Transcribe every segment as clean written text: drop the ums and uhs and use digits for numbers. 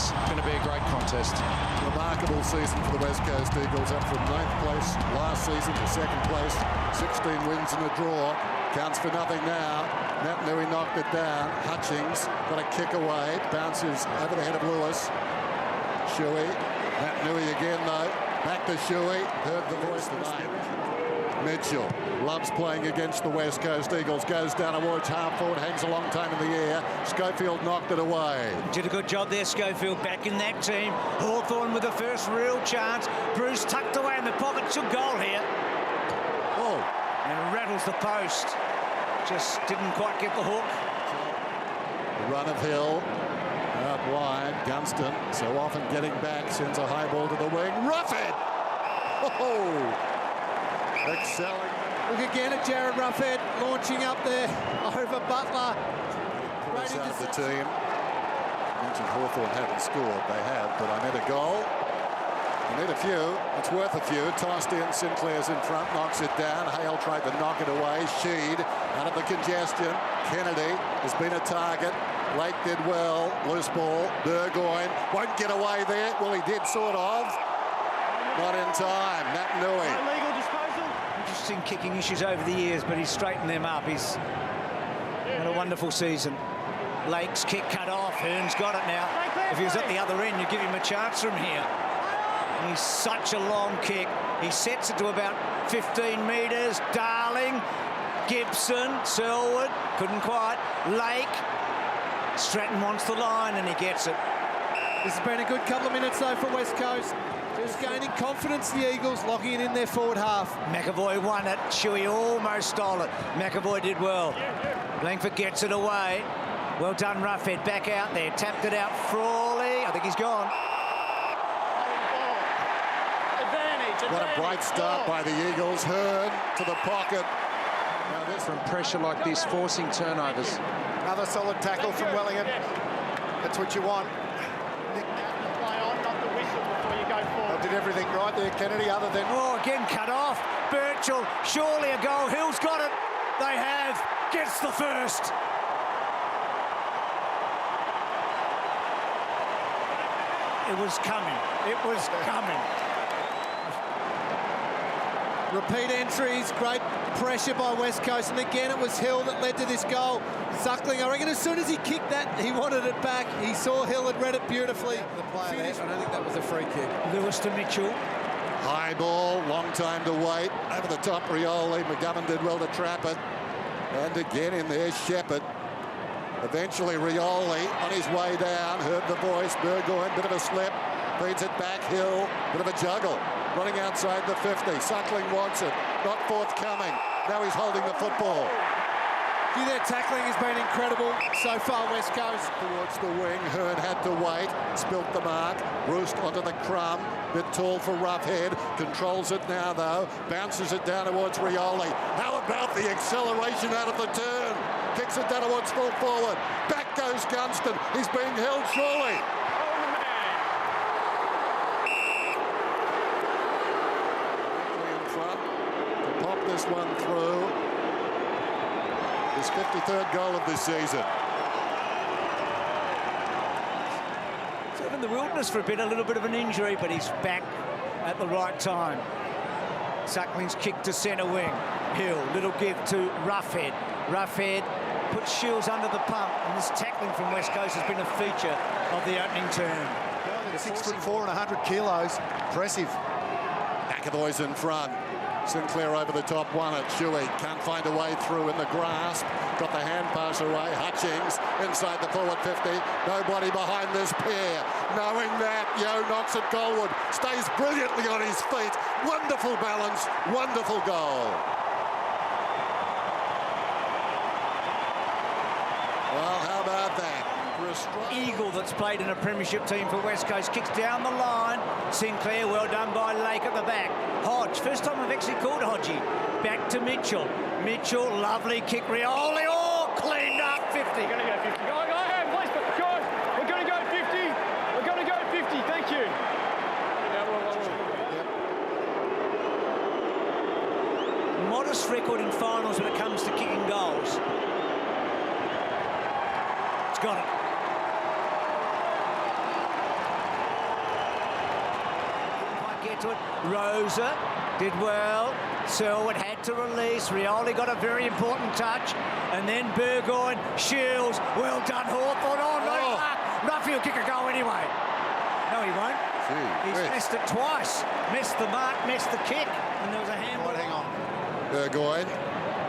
was going to be a great contest. Remarkable season for the West Coast Eagles, up from 9th place last season to 2nd place. 16 wins and a draw. Counts for nothing now. Matt Nui knocked it down. Hutchings got a kick away. Bounces over the head of Lewis. Shuey. Matt Nui again, though. Back to Shuey. Heard the voice tonight. Mitchell loves playing against the West Coast Eagles. Goes down towards Hawthorn, hangs a long time in the air. Schofield knocked it away. Did a good job there, Schofield, back in that team. Hawthorn with the first real chance. Bruce tucked away in the pocket. Should goal here. Oh. And rattles the post. Just didn't quite get the hook. The run of Hill. Out wide. Gunston, so often getting back, sends a high ball to the wing. Ruffhead! Oh! Excelling. Look again at Jared Ruffhead launching up there over Butler. Right out of the team. I mentioned Hawthorn haven't scored. They have, but I need a goal. I need a few. It's worth a few. Tossed in. Sinclair's in front. Knocks it down. Hale tried to knock it away. Sheed out of the congestion. Kennedy has been a target. Blake did well. Loose ball. Burgoyne won't get away there. Well, he did sort of. Not in time. Matt Nui. Illegal disposal. Interesting kicking issues over the years, but he's straightened them up. He's had a wonderful season. Lake's kick cut off. Hearn's got it now. If he was at the other end, you give him a chance from here. And he's such a long kick. He sets it to about 15 metres. Darling, Gibson, Selwood, couldn't quite. Lake, Stratton wants the line and he gets it. This has been a good couple of minutes though for West Coast. Just gaining confidence, the Eagles, locking it in their forward half. McAvoy won it. Shuey almost stole it. McAvoy did well. Langford gets it away. Well done, Ruffhead. Back out there. Tapped it out. Frawley. I think he's gone. What a bright start by the Eagles. Hearn to the pocket. Now this from pressure like this, forcing turnovers. Another solid tackle from Wellingham. That's what you want. Did everything right there, Kennedy, other than... Oh, again cut off. Birchall, surely a goal. Hill's got it. They have. Gets the first. It was coming. It was coming. Repeat entries, great pressure by West Coast, and again it was Hill that led to this goal. Suckling, I reckon as soon as he kicked that, he wanted it back. He saw Hill had read it beautifully. The player there, I don't think that was a free kick. Lewis to Mitchell. High ball, long time to wait. Over the top, Rioli. McGovern did well to trap it. And again in there, Shepherd. Eventually, Rioli on his way down. Heard the voice. Burgoyne, bit of a slip. Feeds it back. Hill, bit of a juggle. Running outside the 50. Suckling wants it. Not forthcoming. Now he's holding the football. Their tackling has been incredible so far, West Coast. Towards the wing, Hearn had to wait. Spilt the mark. Roost onto the crumb. Bit tall for Ruffhead. Controls it now, though. Bounces it down towards Rioli. How about the acceleration out of the turn? Kicks it down towards full forward. Back goes Gunston. He's being held surely. This one through. His 53rd goal of this season. Sort of in the wilderness for a bit, a little bit of an injury, but he's back at the right time. Suckling's kick to centre wing. Hill, little give to Ruffhead. Ruffhead puts Shields under the pump, and this tackling from West Coast has been a feature of the opening term. 6'4" and 100 kilos. Impressive. McAvoy's in front. Sinclair over the top, won it. Shuey can't find a way through in the grasp. Got the hand pass away. Hutchings inside the forward 50. Nobody behind this pair. Knowing that, Yo knocks it goalward. Stays brilliantly on his feet. Wonderful balance. Wonderful goal. Well, how about that? Eagle that's played in a premiership team for West Coast kicks down the line. Sinclair, well done by Lake at the back. Hodge, first time I've actually called Hodgie. Back to Mitchell. Mitchell, lovely kick. Rioli, oh, cleaned up 50. We're going to go 50. Go ahead, please. Guys, we're going to go 50. We're going to go 50. Thank you. Modest record in finals when it comes to kicking goals. It's got it. back to it. Rosa did well. Selwood had to release. Rioli got a very important touch. And then Burgoyne, Shields. Well done, Hawthorn. Oh, no mark. Nuffield kick a goal anyway. No, he won't. He's missed it twice. Missed the mark, missed the kick. And there was a handball. Hang on. Burgoyne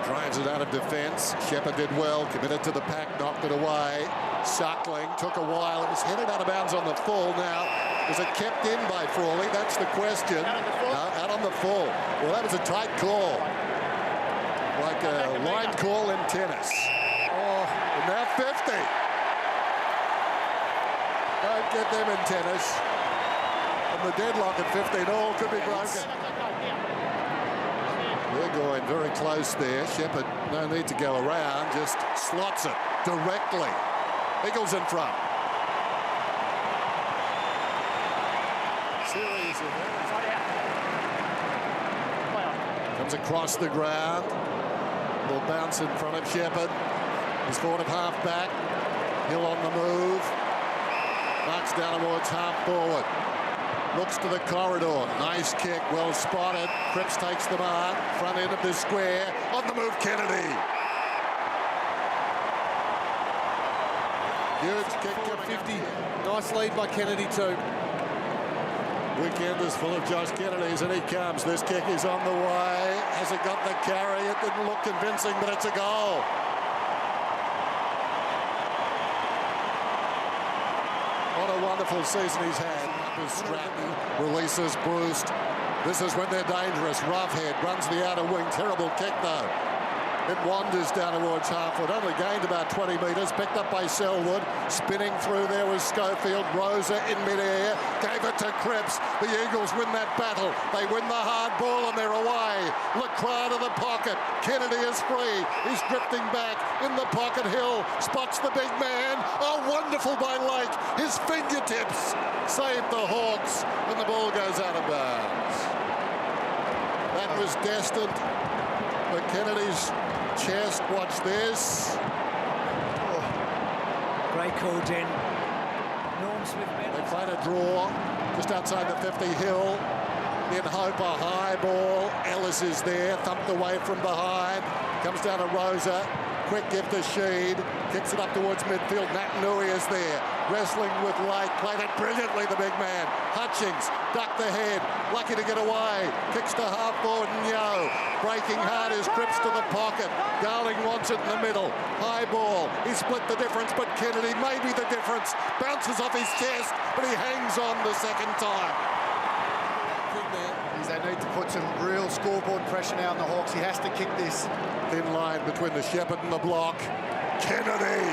drives it out of defence. Shepherd did well, committed to the pack, knocked it away. Suckling took a while. It was headed out of bounds on the full. Now, was it kept in by Frawley? That's the question. Out on the full. Well, that was a tight call. Like a line call in tennis. Oh, and now 50. Don't get them in tennis. And the deadlock at 15 all could be broken. They're going very close there. Shepherd, no need to go around, just slots it directly. Eagles in front. Series of comes across the ground. Little bounce in front of Shepherd. He's forward of half back. Hill on the move. Marks down towards half forward. Looks to the corridor. Nice kick, well spotted. Cripps takes the mark. Front end of the square. On the move, Kennedy. Huge kick coming 50. Nice lead by Kennedy too. Weekend is full of Josh Kennedys, and he comes. This kick is on the way. Has it got the carry? It didn't look convincing, but it's a goal. What a wonderful season he's had. Stratton releases Bruce. This is when they're dangerous. Roughhead runs the outer wing. Terrible kick, though. It wanders down towards half-foot. Only gained about 20 metres. Picked up by Selwood. Spinning through there was Schofield. Rosa in mid-air. Gave it to Cripps. The Eagles win that battle. They win the hard ball and they're away. Lacroix to the pocket. Kennedy is free. He's drifting back in the pocket. Hill spots the big man. Oh, wonderful by Lake. His fingertips save the Hawks and the ball goes out of bounds. That was destined for Kennedy's chest. Watch this. Oh. Great call, Den. Norm Smith. They played a draw just outside the 50 Hill. Then Hope a high ball. Ellis is there, thumped away from behind. Comes down to Rosa. Quick give to Sheed. Kicks it up towards midfield. Nat Nui is there. Wrestling with Lake. Played it brilliantly, the big man. Hutchings ducked the head. Lucky to get away. Kicks to half forward. Nyo. Breaking hard is Cripps to the pocket. Darling wants it in the middle. High ball. He split the difference, but Kennedy may be the difference. Bounces off his chest, but he hangs on the second time. They need to put some real scoreboard pressure now on the Hawks. He has to kick this. Thin line between the Shepherd and the block. Kennedy.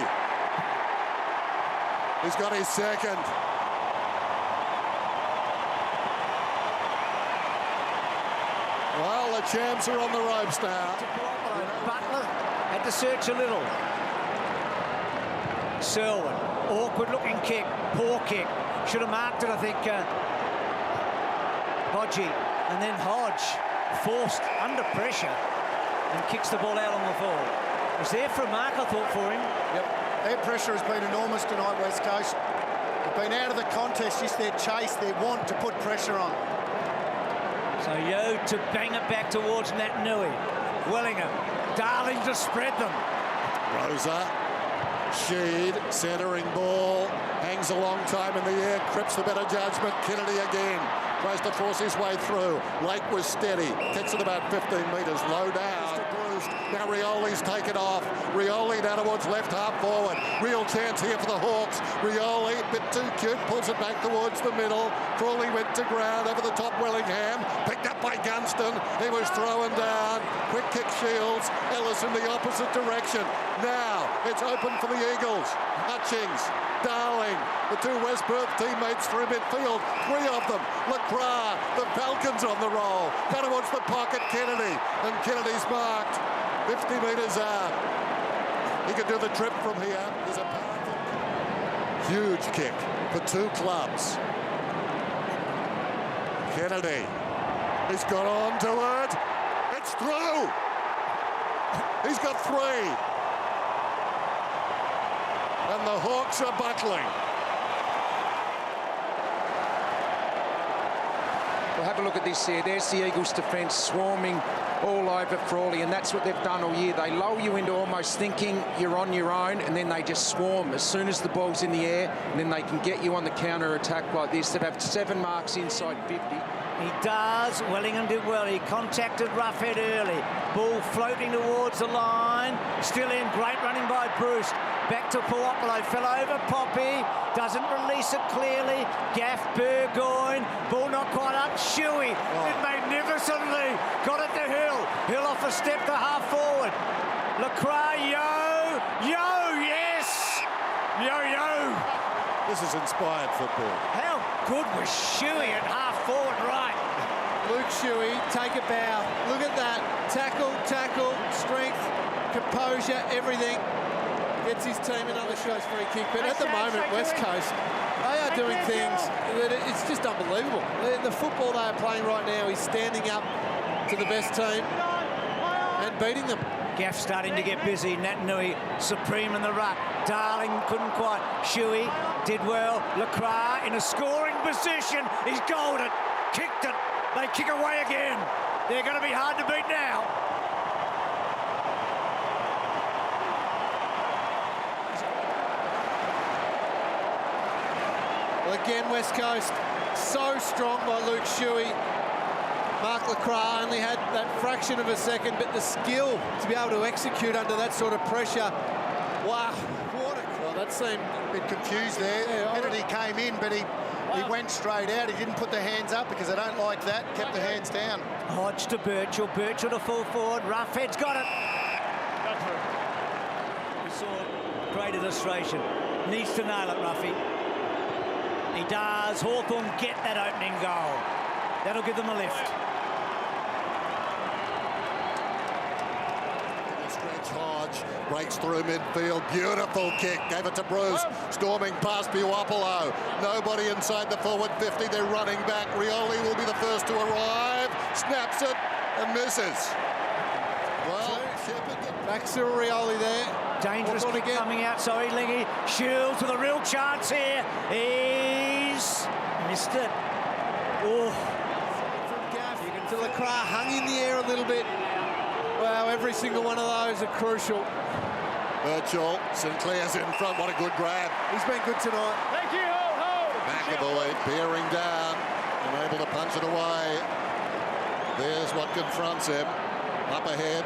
He's got his second. Well, the champs are on the ropes now. Butler had to search a little. Selwyn, awkward looking kick, poor kick. Should have marked it, I think. Hodgie, and then Hodge forced under pressure and kicks the ball out on the ball. It was there for a mark, I thought, for him. Yep. Their pressure has been enormous tonight, West Coast. They've been out of the contest, just their chase, their want to put pressure on. So Yo to bang it back towards Nat Nui. Wellingham, Darling to spread them. Rosa, Sheed, centering ball, hangs a long time in the air, Cripps the better judgment, Kennedy again. Tries to force his way through. Lake was steady. Kicks it about 15 metres. Low down. Now Rioli's taken off. Rioli down towards left half forward. Real chance here for the Hawks. Rioli, a bit too cute, pulls it back towards the middle. Crawley went to ground over the top. Wellingham picked up by Gunston. He was thrown down. Quick kick Shields. Ellis in the opposite direction. Now it's open for the Eagles. Hutchings, Darling, the two West Perth teammates through midfield. Three of them. Lacroix, the Falcons on the roll. Down towards the pocket, Kennedy. And Kennedy's marked 50 metres out. He could do the trip from here. There's a powerful, huge kick for two clubs. Kennedy. He's got on to it. It's through. He's got three. And the Hawks are buckling. Well, have a look at this here. There's the Eagles' defence swarming all over Frawley, and that's what they've done all year. They lull you into almost thinking you're on your own, and then they just swarm as soon as the ball's in the air, and then they can get you on the counter-attack like this. They'd have 7 marks inside 50. He does. Wellingham did well. He contacted Roughhead early. Ball floating towards the line. Still in. Great running by Bruce. Back to Puopolo. Fell over Poppy. Doesn't release it clearly. Gaff, Burgoyne. Ball not quite up. Shuey did magnificently. Got it to Hill. Hill off a step to half forward. Lacroix, yo. Yo, yes. Yo, yo. This is inspired football. How good was Shuey at half forward right? Luke Shuey, take a bow. Look at that. Tackle, strength, composure, everything. Gets his team another shot's free kick. But at the moment, West Coast, they are doing things that it's just unbelievable. The football they are playing right now is standing up to the best team and beating them. Gaff starting to get busy. Natanui supreme in the ruck. Darling couldn't quite. Shuey did well. Lacroix in a scoring position. He's goaled it. Kicked it. They kick away again. They're going to be hard to beat now. Well, again, West Coast so strong by Luke Shuey. Mark Lacroix only had that fraction of a second, but the skill to be able to execute under that sort of pressure. Wow, what a... Well, that seemed A bit confused there. Yeah, Kennedy came in, but he went straight out. He didn't put the hands up because they don't like that. Kept the hands down. Hodge to Birchall. Birchall to full forward. Roughhead's got it. We saw great illustration. Needs to nail it, Ruffy. He does. Hawthorn get that opening goal. That'll give them a lift. Stretch Hodge breaks through midfield. Beautiful kick. Gave it to Bruce. Storming past Puopolo. Nobody inside the forward 50. They're running back. Rioli will be the first to arrive. Snaps it and misses. Well, back to Rioli there. Dangerous kick again. coming out. Sorry, Lingy. Shields with a real chance here. He's missed it. Oh. To Lacroix, hung in the air a little bit. Wow, every single one of those are crucial. Birchall, Sinclair's in front. What a good grab. He's been good tonight. Thank you, ho, ho. McAvoy bearing down and able to punch it away. There's what confronts him. Up ahead,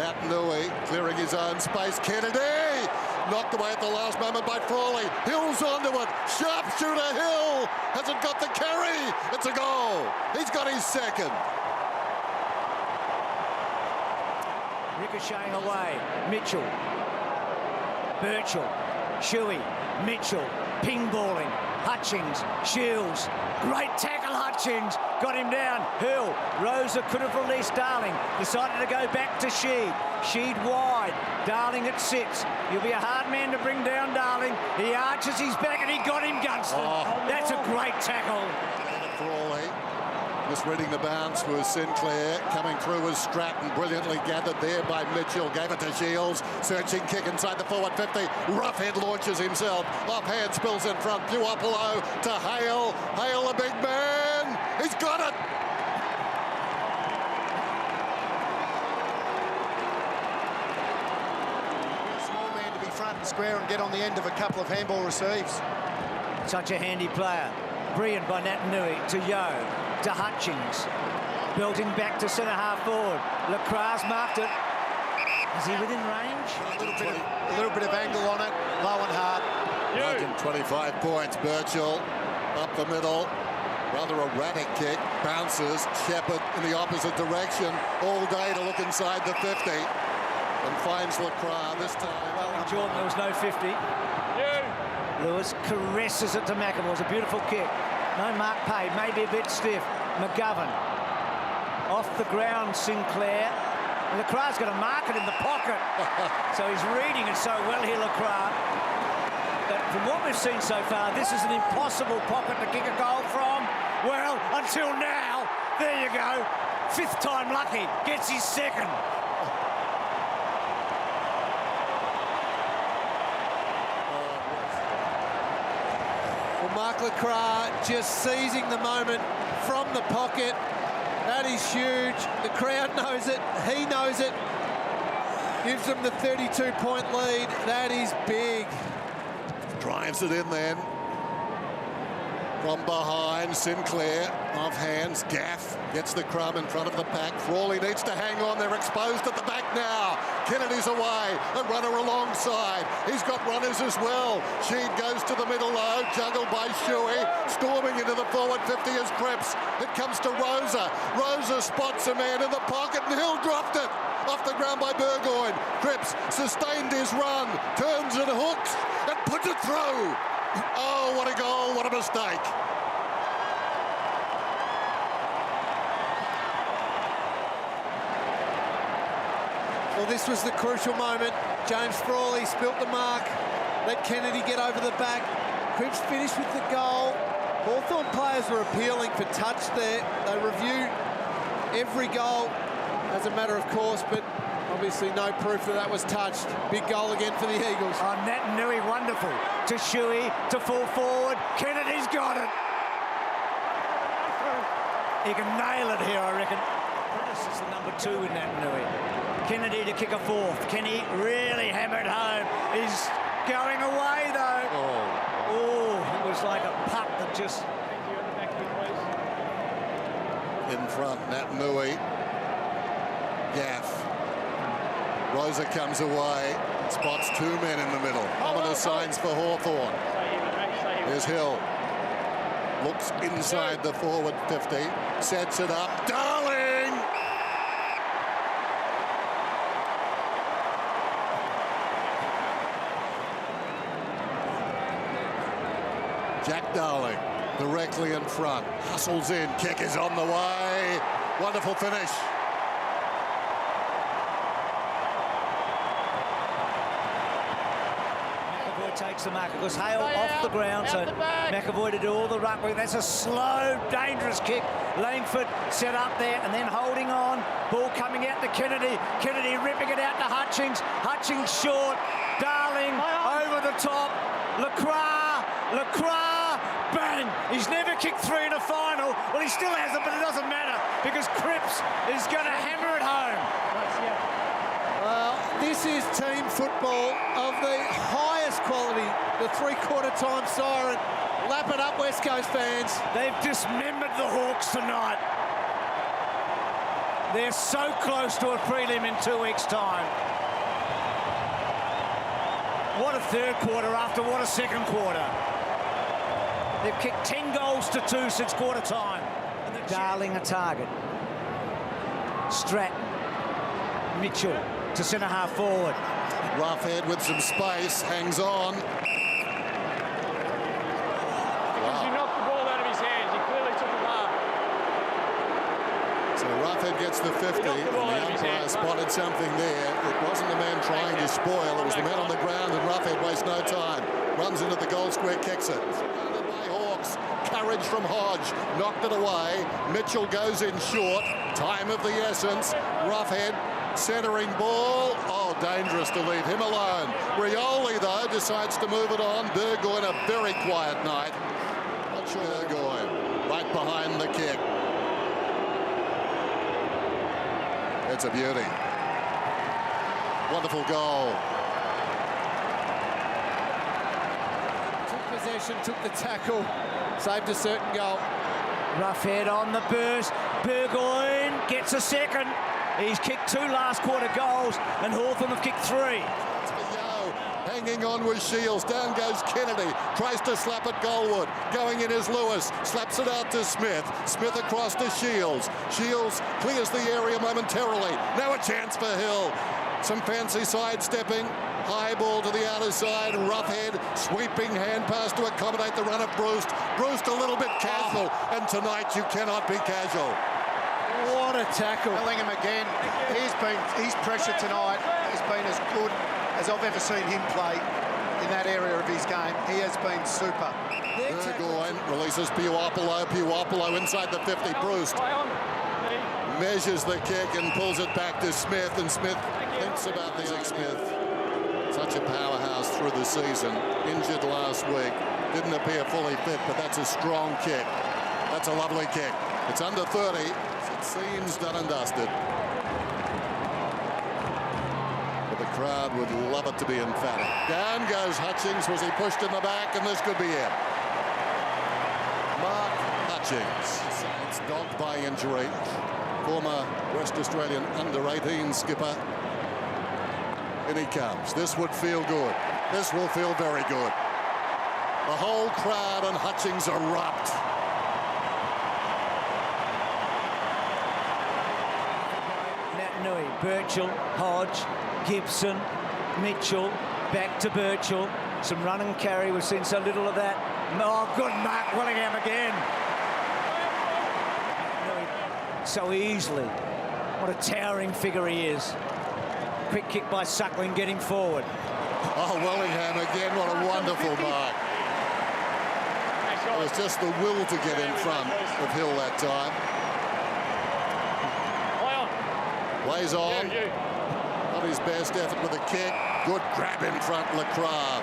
Natanui clearing his own space. Kennedy knocked away at the last moment by Frawley. Hill's onto it. Sharpshooter Hill hasn't got the carry. It's a goal. He's got his second. Ricocheting away. Mitchell. Birchall. Shuey. Mitchell. Ping balling. Hutchings. Shields. Great tackle, Hutchings. Got him down. Hill. Rosa could have released Darling. Decided to go back to Sheed. Sheed wide. Darling at 6. He'll be a hard man to bring down, Darling. He arches his back and he got him, Gunston. That's a great tackle. Frawley. Just reading the bounce was Sinclair. Coming through was Stratton. Brilliantly gathered there by Mitchell. Gave it to Shields. Searching kick inside the forward 50. Roughhead launches himself. Offhand spills in front. Puopolo to Hale. Hale, a big man. He's got it. Small man to be front and square and get on the end of a couple of handball receives. Such a handy player. Brilliant by Natanui to Yo. To Hutchings. Belting back to centre half forward. Lacroix marked it. Is he within range? A little bit of angle on it. Low and hard. 125 points. Birchall up the middle. Rather erratic kick. Bounces. Shepherd in the opposite direction. All day to look inside the 50. And finds Lacroix this time. Well, in Jordan, there was no 50. Lewis caresses it to McAvoy. It was a beautiful kick. No mark paid, maybe a bit stiff. McGovern. Off the ground, Sinclair. Lacroix's got a market in the pocket. So he's reading it so well here, Lacroix. But from what we've seen so far, this is an impossible pocket to kick a goal from. Well, until now, there you go. 5th time lucky, gets his second. Well, Well, Mark Lacroix just seizing the moment from the pocket. That is huge. The crowd knows it. He knows it. Gives them the 32-point lead. That is big. Drives it in then. From behind, Sinclair, off hands, Gaff gets the crumb in front of the pack. Frawley needs to hang on, they're exposed at the back now. Kennedy's away, a runner alongside. He's got runners as well. Sheed goes to the middle low, juggled by Shuey. Storming into the forward 50 is Cripps. It comes to Rosa. Rosa spots a man in the pocket and Hill dropped it. Off the ground by Burgoyne. Cripps sustained his run, turns and hooks and puts it through. Oh, what a goal, what a mistake. Well, this was the crucial moment. James Frawley spilt the mark, let Kennedy get over the back. Cripps finished with the goal. Hawthorn players were appealing for touch there. They review every goal as a matter of course, but obviously no proof that was touched. Big goal again for the Eagles. Oh, Natanui, wonderful. To Shuey, to fall forward. Kennedy's got it. He can nail it here, I reckon. This is the number 2 in Natanui. Kennedy to kick a fourth. Kenny really hammered home. He's going away, though. Oh, it was like a puck that just... In front, Natanui. Gaff. Rosa comes away, spots 2 men in the middle. Ominous signs for Hawthorn. There's Hill. Looks inside the forward 50, sets it up. Darling! Jack Darling, directly in front. Hustles in, kick is on the way. Wonderful finish. Takes the mark. It goes Hale off the ground, so McAvoy to do all the ruck work. That's a slow, dangerous kick. Langford set up there and then holding on. Ball coming out to Kennedy. Kennedy ripping it out to Hutchings. Hutchings short. Darling over the top. Lacroix, bang! He's never kicked 3 in a final. Well, he still hasn't, but it doesn't matter because Cripps is going to hammer it home. Well, this is team football of the highest quality. The 3/4 time siren. Lap it up, West Coast fans. They've dismembered the Hawks tonight. They're so close to a prelim in 2 weeks' time. What a third quarter after what a second quarter. They've kicked 10 goals to 2 since quarter time. And Darling a target. Stratton. Mitchell to centre half forward. Roughhead with some space, hangs on. Because he knocked the ball out of his hands. He clearly took a mark. So Roughhead gets the 50, and the umpire spotted something there. It wasn't the man trying to spoil, it was the man on the ground, and Roughhead wastes no time. Runs into the goal square, kicks it. Surrounded by Hawks, courage from Hodge, knocked it away. Mitchell goes in short, time of the essence. Roughhead centering ball. Oh, dangerous to leave him alone. Rioli, though, decides to move it on. Burgoyne, a very quiet night. Not sure Burgoyne, right behind the kick. It's a beauty. Wonderful goal. Took possession, took the tackle, saved a certain goal. Roughhead on the burst. Burgoyne gets a second. He's kicked 2 last quarter goals, and Hawthorn have kicked 3. It's for Yeo. Hanging on with Shields. Down goes Kennedy. Tries to slap at Goldwood. Going in is Lewis. Slaps it out to Smith. Smith across to Shields. Shields clears the area momentarily. Now a chance for Hill. Some fancy sidestepping. High ball to the outer side. Roughhead. Sweeping hand pass to accommodate the run of Bruce. Bruce a little bit casual. And tonight you cannot be casual. What a tackle. Bellingham again. His pressure tonight has been as good as I've ever seen him play in that area of his game. He has been super. Burgoyne releases Puopolo. Puopolo inside the 50. Bruce measures the kick and pulls it back to Smith, and Smith thinks about the Smith. Such a powerhouse through the season. Injured last week. Didn't appear fully fit, but that's a strong kick. That's a lovely kick. It's under 30. It seems done and dusted. But the crowd would love it to be emphatic. Down goes Hutchings. Was he pushed in the back? And this could be it. Mark Hutchings. It's dogged by injury. Former West Australian under-18 skipper. In he comes. This would feel good. This will feel very good. The whole crowd and Hutchings erupt. Nui, Birchall, Hodge, Gibson, Mitchell, back to Birchall. Some run and carry. We've seen so little of that. Oh, good Mark Willingham again. Nui, so easily. What a towering figure he is. Quick kick by Suckling getting forward. Oh, Willingham again. What a wonderful mark. It was just the will to get in front of Hill that time. Plays on. Not his best effort with a kick. Good grab in front, Lacroix.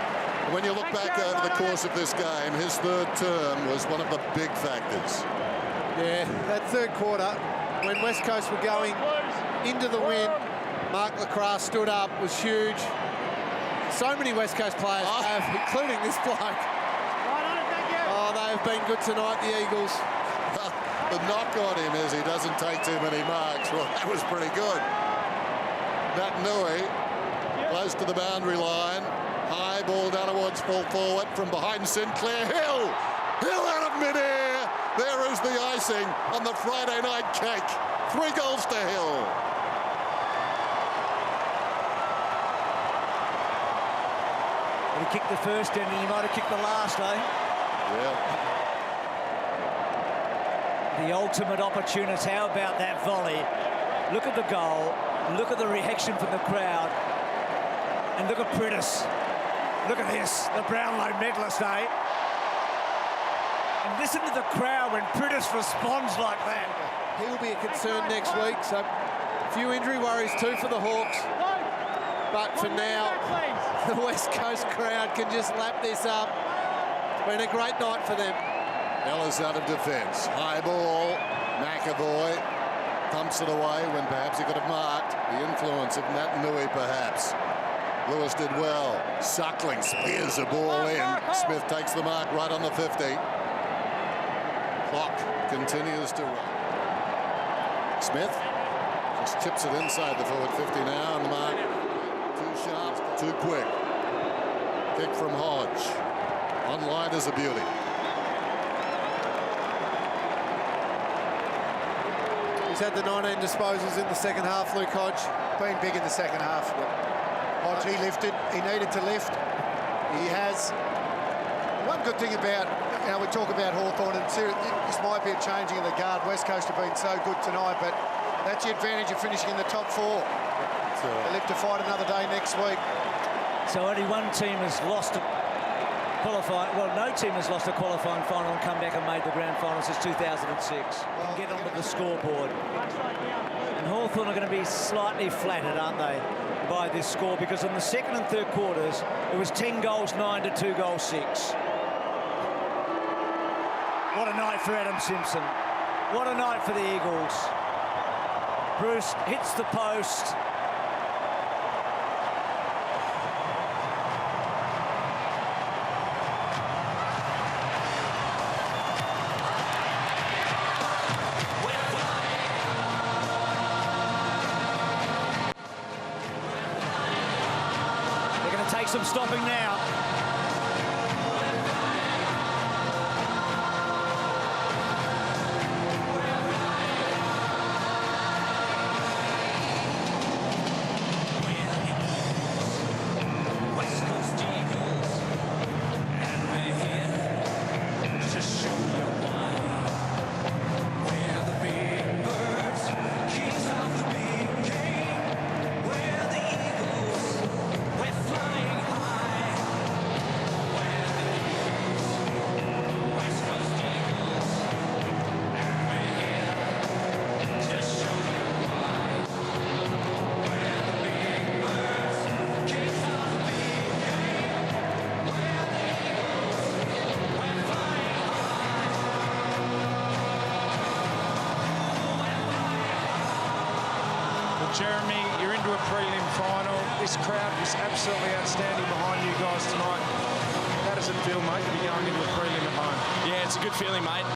When you look back over the course of this game, his third term was one of the big factors. Yeah, that third quarter, when West Coast were going into the win, Mark Lacroix stood up, was huge. So many West Coast players have, including this bloke. Oh, they have been good tonight, the Eagles. The knock on him is he doesn't take too many marks. Well, that was pretty good. Nat Nui, close to the boundary line. High ball down towards full forward from behind Sinclair. Hill! Hill out of midair! There is the icing on the Friday night cake. 3 goals to Hill. He kicked the first end and he might have kicked the last, eh? Yeah. The ultimate opportunist. How about that volley? Look at the goal. Look at the reaction from the crowd. And look at Pritis. Look at this. The Brownlow medalist, eh? And listen to the crowd when Pritis responds like that. He'll be a concern next week. So a few injury worries too for the Hawks. But for now, the West Coast crowd can just lap this up. It's been a great night for them. Ellis out of defence. High ball. McAvoy pumps it away when perhaps he could have marked. The influence of Nat Nui, perhaps. Lewis did well. Suckling spears the ball in. Smith takes the mark right on the 50. Clock continues to run. Smith just chips it inside the forward 50 now, and the mark too sharp, too quick. Kick from Hodge. Online is a beauty. He's had the 19 disposals in the second half, Luke Hodge. Been big in the second half. Hodge, he lifted. He needed to lift. He has. One good thing about, you know, we talk about Hawthorn, and this might be a changing of the guard. West Coast have been so good tonight, but that's the advantage of finishing in the top 4. They live to fight another day next week. So only one team has lost a qualifying. Well, no team has lost a qualifying final and come back and made the grand final since 2006. And get onto the scoreboard. And Hawthorn are going to be slightly flattered, aren't they, by this score? Because in the second and third quarters, it was 10 goals 9 to 2 goals 6. What a night for Adam Simpson. What a night for the Eagles. Bruce hits the post. Some stopping now. Jeremy, you're into a prelim final. This crowd was absolutely outstanding behind you guys tonight. How does it feel, mate, to be going into a prelim at home? Yeah, it's a good feeling, mate.